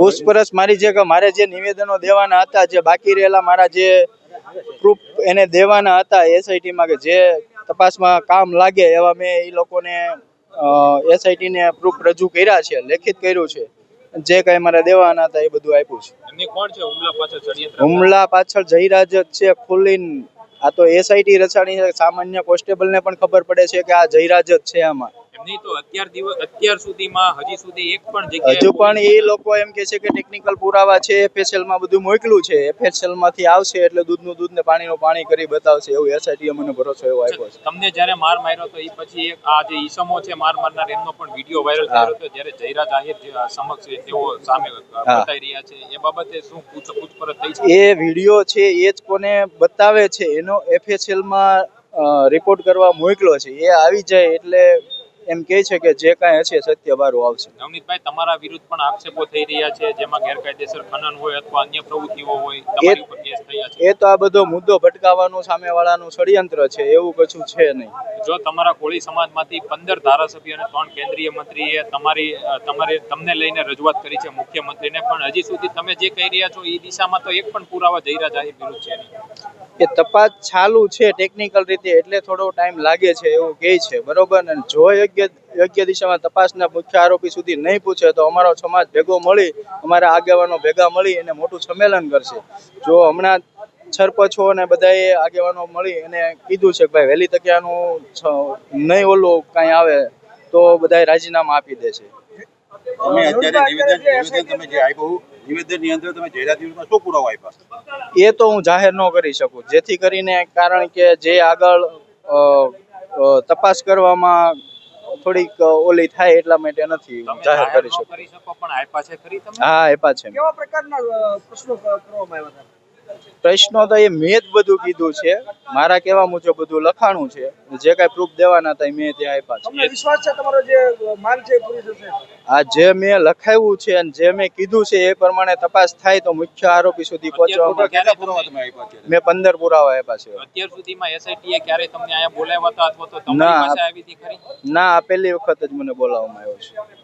પૂછપરછ મારી કે મારે જે નિવેદનો દેવાના હતા, જે બાકી રહેલા મારા જે પ્રૂફ એને દેવાના હતા એસઆઈટી માં, કે જે તપાસમાં કામ લાગે એવા મેં એ લોકોને એસઆઈટી ને પ્રૂફ રજૂ કર્યા છે, લેખિત કર્યું છે. જે કઈ મારે દેવાના હતા એ બધું આપ્યું છે. હુમલા પાછળ જયરાજ જ છે ખુલીન. આ તો એસઆઈટી રચાણી છે, સામાન્ય કોન્સ્ટેબલ ને પણ ખબર પડે છે કે આ જયરાજ જ છે આમાં. અત્યાર સુધીમાં હજી સુધી એક પણ જગ્યાએ હજુ પણ એ લોકો એમ કે છે કે ટેકનિકલ પુરાવા છે, એફએસએલ માં બધું મોકલું છે, એફએસએલ માંથી આવશે એટલે દૂધનું દૂધ ને પાણીનું પાણી કરી બતાવશે, એવું એસઆઈટી મને ભરોસો એવો આપ્યો છે. તમને જ્યારે માર માર્યો તો એ પછી આ જે ઈસમો છે માર મારનાર એમનો પણ વિડીયો વાયરલ થયો હતો, જ્યારે જયરાજ આહિર સમક્ષ તેઓ સામે બતાવી રહ્યા છે, એ બાબતે શું પૂછપરછ થઈ છે? એ વિડીયો છે એ જ કોને બતાવે છે એનો એફએસએલ માં રિપોર્ટ કરવા મોકલો છે. એ આવી જાય એટલે એમ કહે છે કે જે કાંઈ હશે સત્ય બારું આવશે. નવનીતભાઈ, તમારા વિરુદ્ધ પણ આક્ષેપો થઈ રહ્યા છે, જેમાં ગેરકાયદેસર ખનન હોય અથવા અન્ય પ્રવૃત્તિઓ હોય, તમારી ઉપર કેસ થયા છે. એ તો આ બધો મુદ્દો ભટકાવવાનું સામેવાળાનું ષડયંત્ર છે, એવું કશું છે નહીં. જો તમારા કોળી સમાજમાંથી 15 ધારાસભ્ય અને 3 કેન્દ્રીય મંત્રીએ તમને લઈને રજૂઆત કરી છે મુખ્યમંત્રીને, પણ હજી સુધી તમે જે કહી રહ્યા છો એ દિશામાં તો એક પણ પુરાવા જયરાજ આહિર વિરુદ્ધ છે નહીં. એ તપાસ ચાલુ છે ટેકનિકલ રીતે, એટલે થોડો ટાઈમ લાગે છે એવું કહે છે, બરોબર ને? જો યોગ્ય દિશામાં તપાસના મુખ્ય આરોપી સુધી નહીં પૂછે તો અમારો સમાજ ભેગો મળી, અમારા આગેવાનો ભેગા મળી અને મોટું સંમેલન કરશે. જો હમણાં સરપંચો અને બધાએ આગેવાનો મળી અને કીધું છે કે ભાઈ વહેલી તકે આનું નહીં ઓલું કાંઈ આવે તો બધા રાજીનામા આપી દે છે. એ તો હું જાહેર ન કરી શકું, જેથી કરીને, કારણ કે જે આગળ તપાસ કરવામાં થોડીક ઓલી થાય એટલા માટે નથી જાહેર કરી શકું. હા, આપ્યા છે. કેવા પ્રકારના પ્રશ્નો કરવામાં આવ્યા હતા? પ્રશ્નો તો એ મેં જ બધું કીધું છે, મારા કહેવા મુજબ બધું લખાણું છે, જે કાંઈ પ્રૂફ દેવાના હતા મેં ત્યાં આપ્યા છે. તમને વિશ્વાસ છે તમારો જે માંગ છે પૂરી થશે? આ જે મેં લખાવ્યું છે અને જે મેં કીધું છે એ પ્રમાણે તપાસ થાય તો મુખ્ય આરોપી સુધી પહોંચવામાં મેં 15 પુરાવા આપ્યા છે. અત્યાર સુધીમાં એસઆઈટી ક્યારે તમને અહીંયા બોલાવ્યા હતા અથવા તો તમારી પાસે આવી હતી ખરી? ના, આ પહેલી વખત જ મને બોલાવવામાં આવ્યો છે.